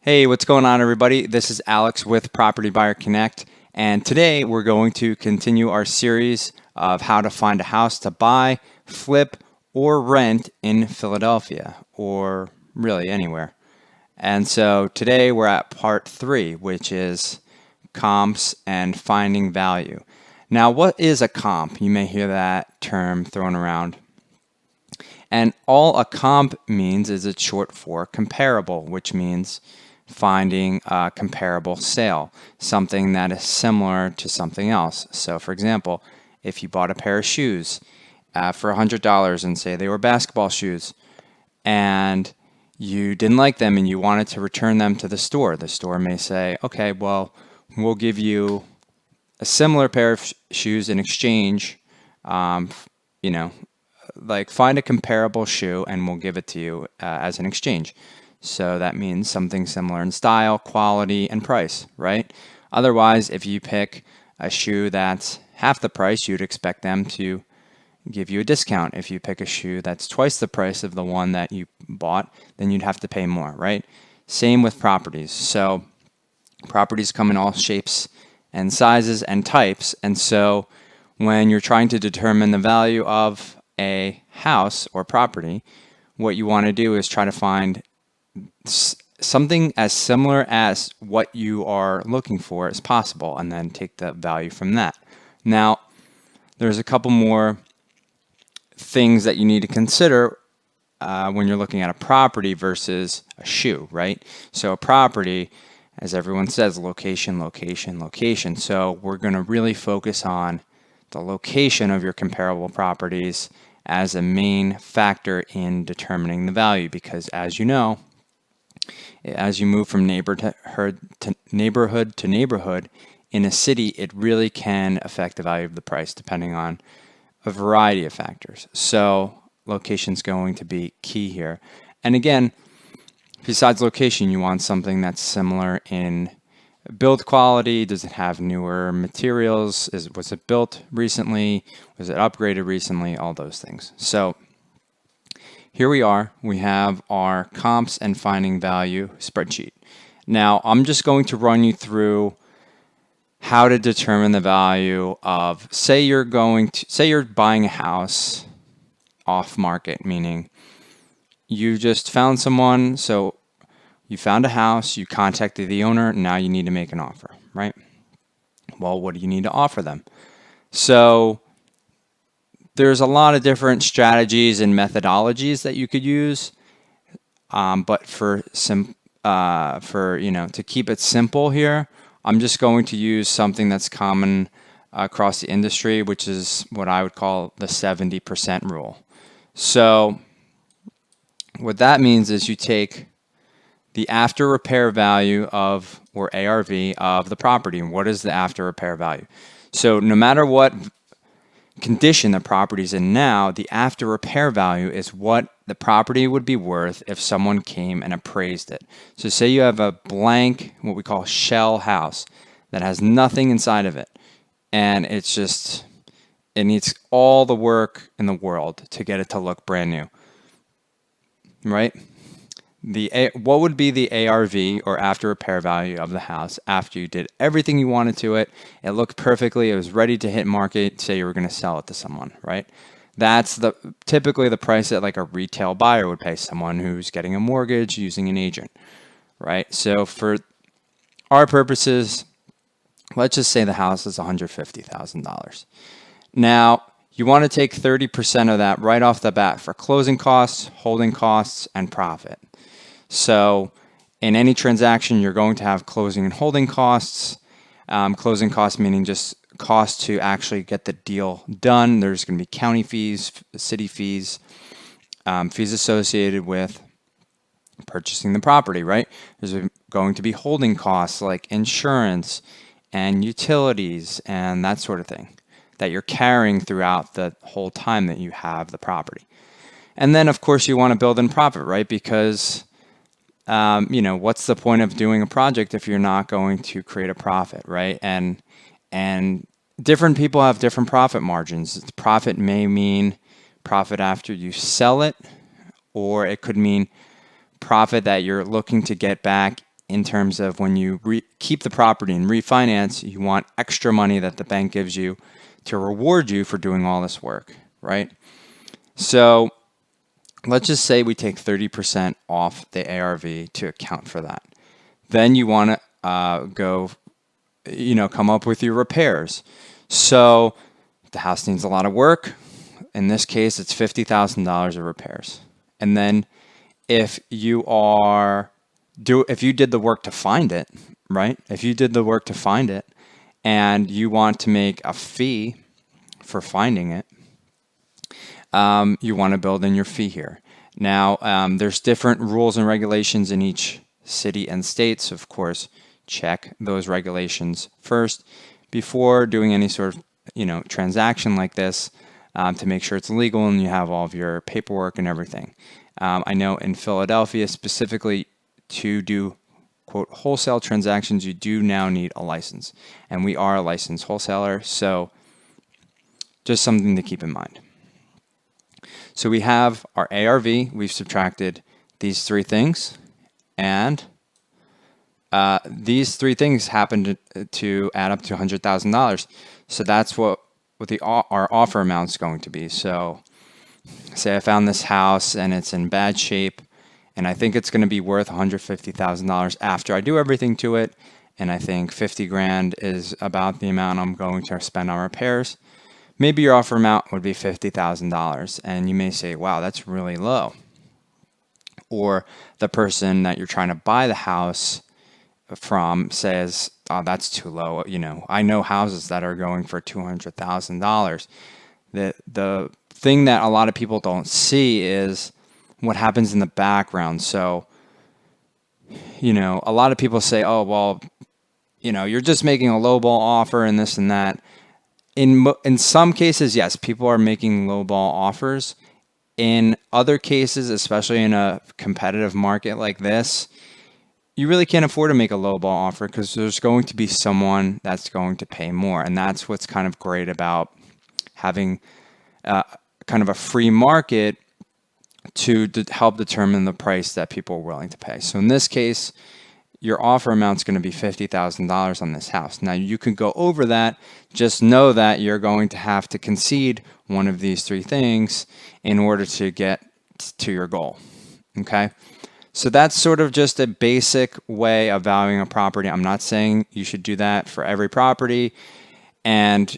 Hey, what's going on, everybody? This is Alex with Property Buyer Connect, and today we're going to continue our series of how to find a house to buy, flip, or rent in Philadelphia, or really anywhere. And so today we're at part 3, which is comps and finding value. Now, what is a comp? You may hear that term thrown around. And all a comp means is it's short for comparable, which means finding a comparable sale, something that is similar to something else. So for example, if you bought a pair of shoes for $100 and say they were basketball shoes and you didn't like them and you wanted to return them to the store may say, okay, well, we'll give you a similar pair of shoes in exchange, like find a comparable shoe and we'll give it to you as an exchange. So that means something similar in style, quality, and price, right? Otherwise, if you pick a shoe that's half the price, you'd expect them to give you a discount. If you pick a shoe that's twice the price of the one that you bought, then you'd have to pay more, right? Same with properties. So properties come in all shapes and sizes and types. And so when you're trying to determine the value of a house or property, what you want to do is try to find something as similar as what you are looking for as possible and then take the value from that. Now, there's a couple more things that you need to consider when you're looking at a property versus a shoe, right? So a property, as everyone says, location, location, location. So we're going to really focus on the location of your comparable properties as a main factor in determining the value, because as you know, as you move from neighborhood to neighborhood in a city, it really can affect the value of the price depending on a variety of factors. So location is going to be key here. And again, besides location, you want something that's similar in build quality. Does it have newer materials? Was it built recently? Was it upgraded recently? All those things. So here we are. We have our comps and finding value spreadsheet. Now I'm just going to run you through how to determine the value of, say you're buying a house off market, meaning you just found someone. So you found a house, you contacted the owner, now you need to make an offer, right? Well, what do you need to offer them? So there's a lot of different strategies and methodologies that you could use, but to keep it simple here, I'm just going to use something that's common across the industry, which is what I would call the 70% rule. So what that means is you take the after repair value of, or ARV, of the property. And what is the after repair value? So no matter what condition the property is in now, the after repair value is what the property would be worth if someone came and appraised it. So say you have a blank, what we call shell house that has nothing inside of it, and it needs all the work in the world to get it to look brand new, right? What would be the ARV, or after repair value, of the house after you did everything you wanted to it? It looked perfectly. It was ready to hit market. Say you were going to sell it to someone, right? That's typically the price that like a retail buyer would pay someone who's getting a mortgage using an agent, right? So for our purposes, let's just say the house is $150,000. Now, you want to take 30% of that right off the bat for closing costs, holding costs, and profit. So in any transaction, you're going to have closing and holding costs. Closing costs meaning just costs to actually get the deal done. There's going to be county fees, city fees, fees associated with purchasing the property, right? There's going to be holding costs like insurance and utilities and that sort of thing that you're carrying throughout the whole time that you have the property. And then, of course, you want to build in profit, right? Because what's the point of doing a project if you're not going to create a profit, right? And different people have different profit margins. Profit may mean profit after you sell it, or it could mean profit that you're looking to get back in terms of when you keep the property and refinance, you want extra money that the bank gives you to reward you for doing all this work, right? So let's just say we take 30% off the ARV to account for that. Then you want to go, come up with your repairs. So the house needs a lot of work. In this case, it's $50,000 of repairs. And then if you did the work to find it, right? If you did the work to find it and you want to make a fee for finding it, you want to build in your fee here. Now, there's different rules and regulations in each city and state. So of course, check those regulations first before doing any sort of, transaction like this, to make sure it's legal and you have all of your paperwork and everything. I know in Philadelphia specifically, to do quote wholesale transactions, you do now need a license, and we are a licensed wholesaler, so just something to keep in mind. So we have our ARV, we've subtracted these three things, and these three things happen to add up to $100,000. So that's what our offer amount is going to be. So say I found this house and it's in bad shape, and I think it's going to be worth $150,000 after I do everything to it, and I think 50 grand is about the amount I'm going to spend on repairs. Maybe your offer amount would be $50,000, and you may say, wow, that's really low. Or the person that you're trying to buy the house from says, oh, that's too low. I know houses that are going for $200,000. The thing that a lot of people don't see is what happens in the background. So, a lot of people say, oh, well, you're just making a lowball offer and this and that. In some cases, yes, people are making lowball offers. In other cases, especially in a competitive market like this, you really can't afford to make a lowball offer because there's going to be someone that's going to pay more. And that's what's kind of great about having kind of a free market to help determine the price that people are willing to pay. So in this case, your offer amount is going to be $50,000 on this house. Now you can go over that. Just know that you're going to have to concede one of these three things in order to get to your goal. Okay. So that's sort of just a basic way of valuing a property. I'm not saying you should do that for every property. And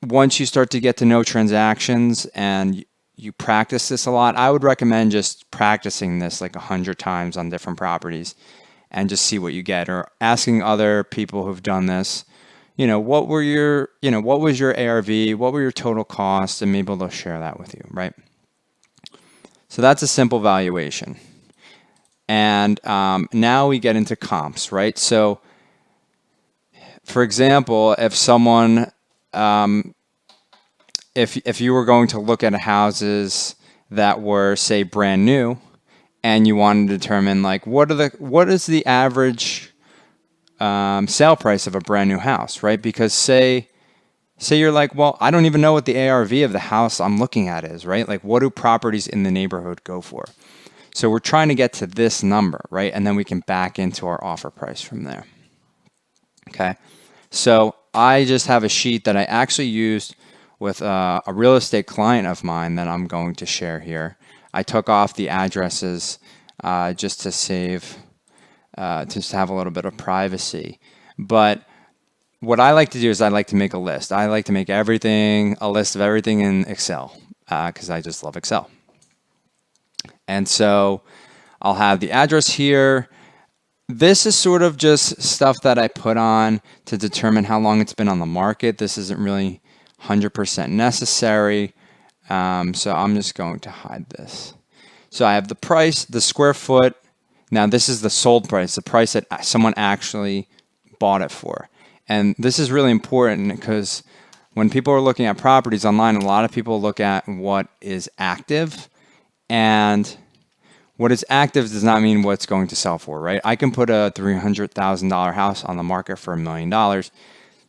once you start to get to know transactions and you practice this a lot, I would recommend just practicing this like 100 times on different properties and just see what you get, or asking other people who've done this, what was your ARV, what were your total costs, and maybe they'll share that with you, right? So that's a simple valuation. And now we get into comps, right? So for example, if someone, if you were going to look at houses that were, say, brand new, and you want to determine like what is the average sale price of a brand new house, right? Because say you're like, well, I don't even know what the ARV of the house I'm looking at is, right? Like, what do properties in the neighborhood go for? So we're trying to get to this number, right? And then we can back into our offer price from there. Okay. So I just have a sheet that I actually used with a real estate client of mine that I'm going to share here. I took off the addresses just to save, just to have a little bit of privacy. But what I like to do is I like to make a list. I like to make a list of everything in Excel because I just love Excel. And so I'll have the address here. This is sort of just stuff that I put on to determine how long it's been on the market. This isn't really 100% necessary. So I'm just going to hide this. So I have the price, the square foot. Now this is the sold price, the price that someone actually bought it for. And this is really important because when people are looking at properties online, a lot of people look at what is active, and what is active does not mean what's going to sell for, right? I can put a $300,000 house on the market for $1 million.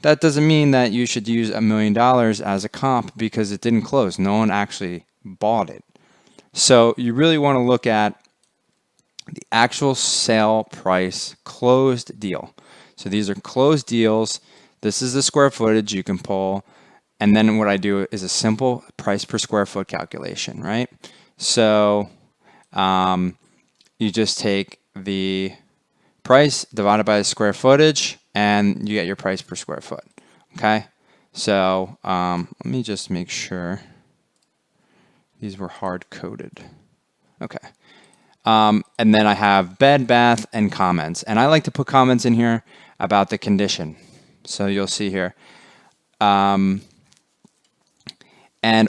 That doesn't mean that you should use $1 million as a comp because it didn't close. No one actually bought it. So you really want to look at the actual sale price closed deal. So these are closed deals. This is the square footage you can pull. And then what I do is a simple price per square foot calculation, right? So you just take the price divided by the square footage and you get your price per square foot. Okay. So let me just make sure these were hard coded. Okay. And then I have bed, bath, and comments. And I like to put comments in here about the condition. So you'll see here. And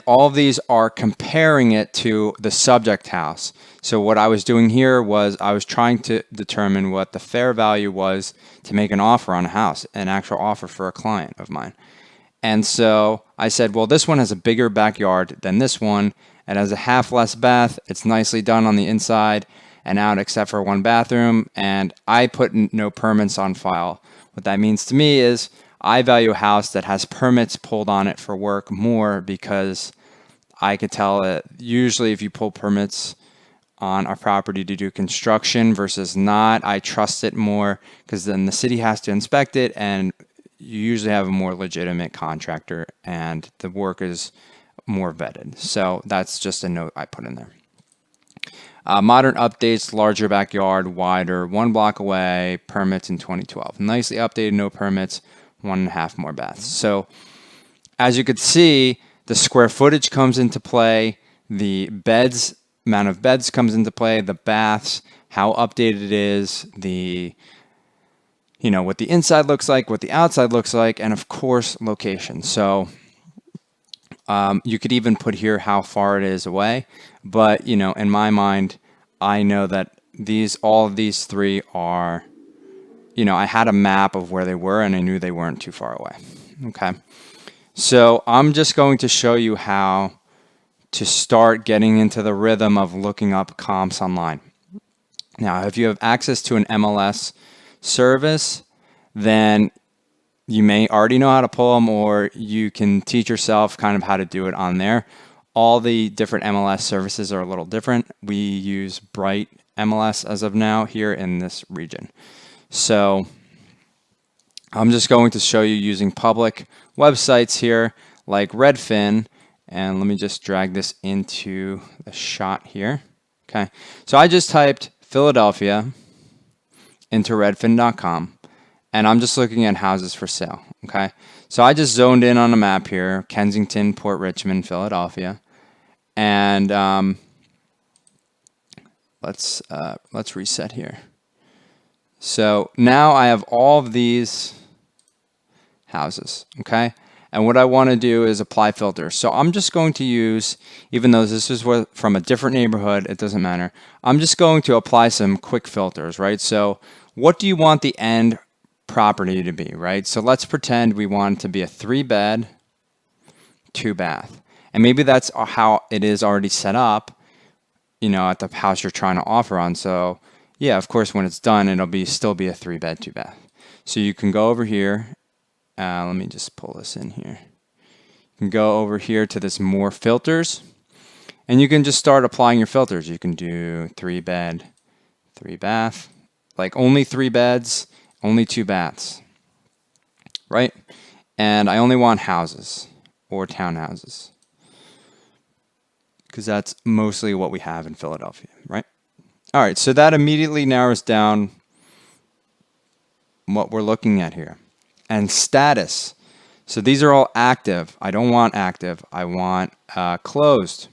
all of these are comparing it to the subject house. So what I was doing here was I was trying to determine what the fair value was to make an offer on a house, an actual offer for a client of mine. And so I said, well, this one has a bigger backyard than this one. It has a half less bath. It's nicely done on the inside and out except for one bathroom. And I put no permits on file. What that means to me is I value a house that has permits pulled on it for work more because I could tell that usually if you pull permits on a property to do construction versus not, I trust it more because then the city has to inspect it and you usually have a more legitimate contractor and the work is more vetted. So that's just a note I put in there. Modern updates, larger backyard, wider, 1 block away, permits in 2012. Nicely updated, no permits, 1.5 more baths. So as you could see, the square footage comes into play, the beds, amount of beds comes into play, the baths, how updated it is, the what the inside looks like, what the outside looks like, and of course, location. So you could even put here how far it is away, but in my mind, I know that all of these three are, I had a map of where they were and I knew they weren't too far away. Okay. So I'm just going to show you how to start getting into the rhythm of looking up comps online. Now, if you have access to an MLS service, then you may already know how to pull them, or you can teach yourself kind of how to do it on there. All the different MLS services are a little different. We use Bright MLS as of now here in this region. So I'm just going to show you using public websites here like Redfin. And let me just drag this into the shot here. Okay, so I just typed Philadelphia into redfin.com and I'm just looking at houses for sale. Okay, so I just zoned in on a map here, Kensington, Port Richmond, Philadelphia. And let's reset here. So now I have all of these houses, okay? And what I want to do is apply filters. So I'm just going to use, even though this is from a different neighborhood, it doesn't matter. I'm just going to apply some quick filters, right? So what do you want the end property to be, right? So let's pretend we want it to be a 3-bed, 2-bath. And maybe that's how it is already set up, at the house you're trying to offer on. So yeah, of course, when it's done, it'll still be a 3-bed, 2-bath. So you can go over here. Let me just pull this in here. You can go over here to this more filters, and you can just start applying your filters. You can do 3-bed, 3-bath, like only 3 beds, only 2 baths, right? And I only want houses or townhouses because that's mostly what we have in Philadelphia, right? All right, so that immediately narrows down what we're looking at here. And status. So these are all active. I don't want active. I want closed.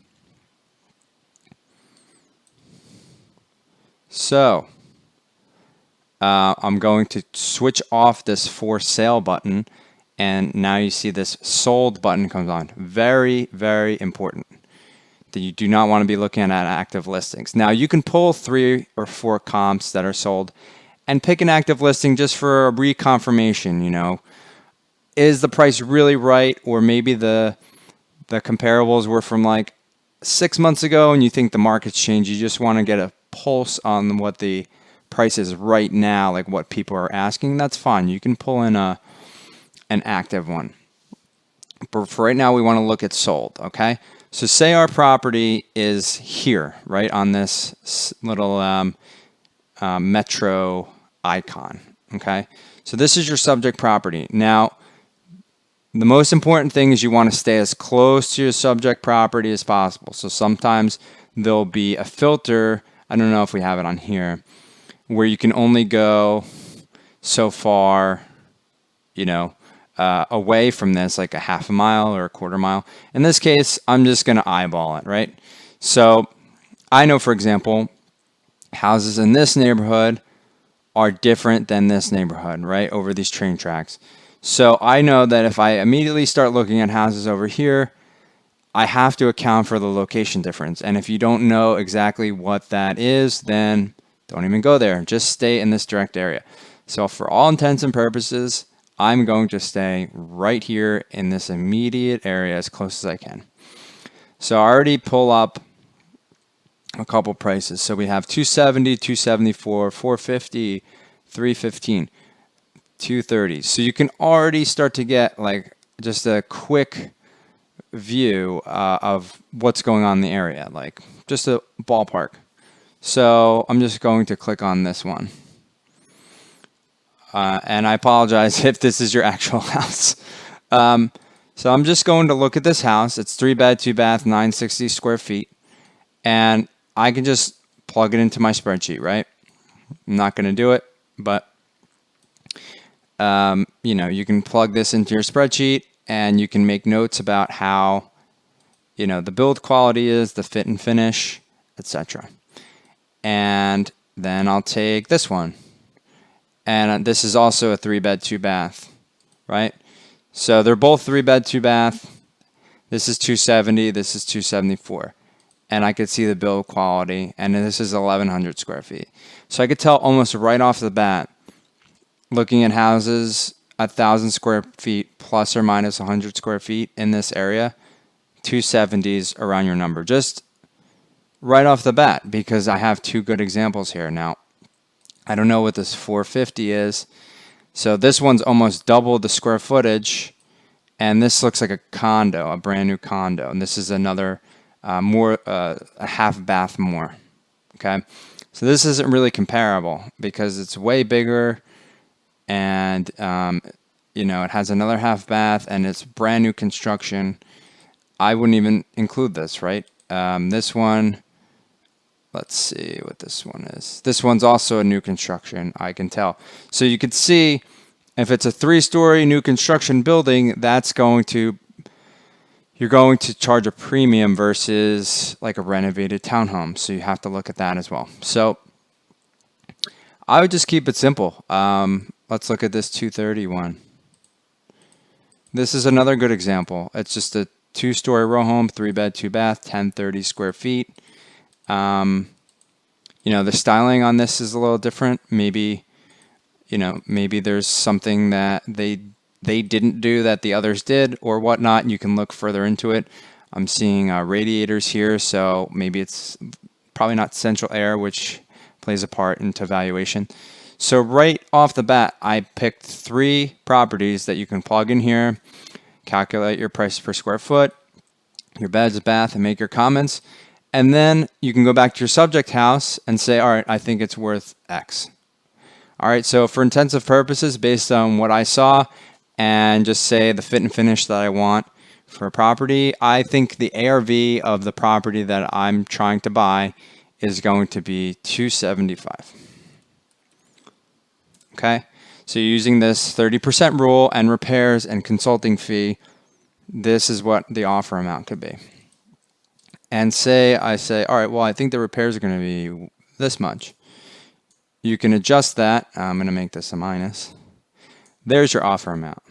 So I'm going to switch off this for sale button. And now you see this sold button comes on. Very, very important that you do not want to be looking at active listings. Now you can pull 3 or 4 comps that are sold and pick an active listing just for a reconfirmation, Is the price really right? Or maybe the comparables were from like 6 months ago and you think the market's changed. You just want to get a pulse on what the price is right now, like what people are asking. That's fine. You can pull in an active one. But for right now, we want to look at sold, okay? So say our property is here, right, on this little metro icon. Okay, so this is your subject property. Now, the most important thing is you want to stay as close to your subject property as possible. So sometimes there'll be a filter, I don't know if we have it on here, where you can only go so far, away from this, like a half a mile or a quarter mile. In this case, I'm just going to eyeball it, right? So I know, for example, houses in this neighborhood are different than this neighborhood, right, over these train tracks. So I know that if I immediately start looking at houses over here, I have to account for the location difference. And if you don't know exactly what that is, then don't even go there. Just stay in this direct area. So for all intents and purposes, I'm going to stay right here in this immediate area as close as I can. So I already pull up a couple prices. So we have 270, 274, 450, 315, 230. So you can already start to get like just a quick view of what's going on in the area, like just a ballpark. So I'm just going to click on this one. And I apologize if this is your actual house. So I'm just going to look at this house. It's 3-bed, 2-bath, 960 square feet. And I can just plug it into my spreadsheet, right? I'm not going to do it, but you can plug this into your spreadsheet and you can make notes about how, the build quality is, the fit and finish, etc. And then I'll take this one. And this is also a 3-bed, 2-bath, right? So they're both 3-bed, 2-bath. This is 270, this is 274. And I could see the build quality, and this is 1,100 square feet. So I could tell almost right off the bat, looking at houses 1,000 square feet plus or minus 100 square feet in this area, 270s around your number, just right off the bat, because I have two good examples here. Now, I don't know what this 450 is. So this one's almost double the square footage, and this looks like a condo, a brand new condo. And this is another a half bath more. Okay, so this isn't really comparable because it's way bigger, and it has another half bath, and it's brand new construction. I wouldn't even include this, right? This one. Let's see what this one is. This one's also a new construction, I can tell. So you could see if it's a 3-story new construction building, you're going to charge a premium versus like a renovated townhome. So you have to look at that as well. So I would just keep it simple. Let's look at this 231. This is another good example. It's just a 2-story row home, 3-bed, 2-bath, 1030 square feet. The styling on this is a little different. Maybe there's something that they didn't do that the others did or whatnot. You can look further into it. I'm seeing radiators here, so maybe it's probably not central air, which plays a part into valuation. So right off the bat, I picked 3 properties that you can plug in here, calculate your price per square foot, your beds, bath, and make your comments. And then you can go back to your subject house and say, all right, I think it's worth X. All right, so for intensive purposes, based on what I saw, and just say the fit and finish that I want for a property, I think the ARV of the property that I'm trying to buy is going to be 275. Okay, so using this 30% rule and repairs and consulting fee, this is what the offer amount could be. And I say, all right, well, I think the repairs are going to be this much. You can adjust that. I'm going to make this a minus. There's your offer amount,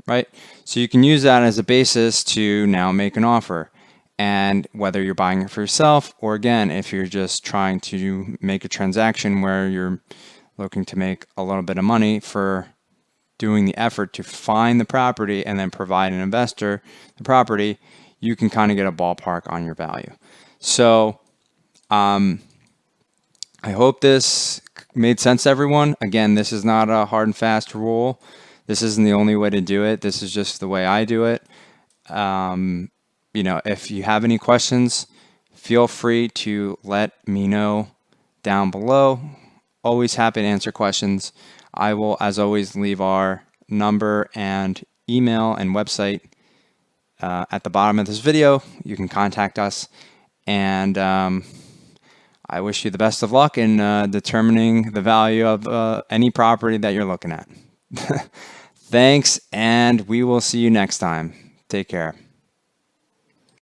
right? So you can use that as a basis to now make an offer. And whether you're buying it for yourself, or again, if you're just trying to make a transaction where you're looking to make a little bit of money for doing the effort to find the property and then provide an investor the property, you can kind of get a ballpark on your value. So I hope this made sense to everyone. Again, this is not a hard and fast rule. This isn't the only way to do it. This is just the way I do it. If you have any questions, feel free to let me know down below. always happy to answer questions. I will, as always, leave our number and email and website at the bottom of this video. You can contact us, and I wish you the best of luck in determining the value of any property that you're looking at. Thanks, and we will see you next time. Take care.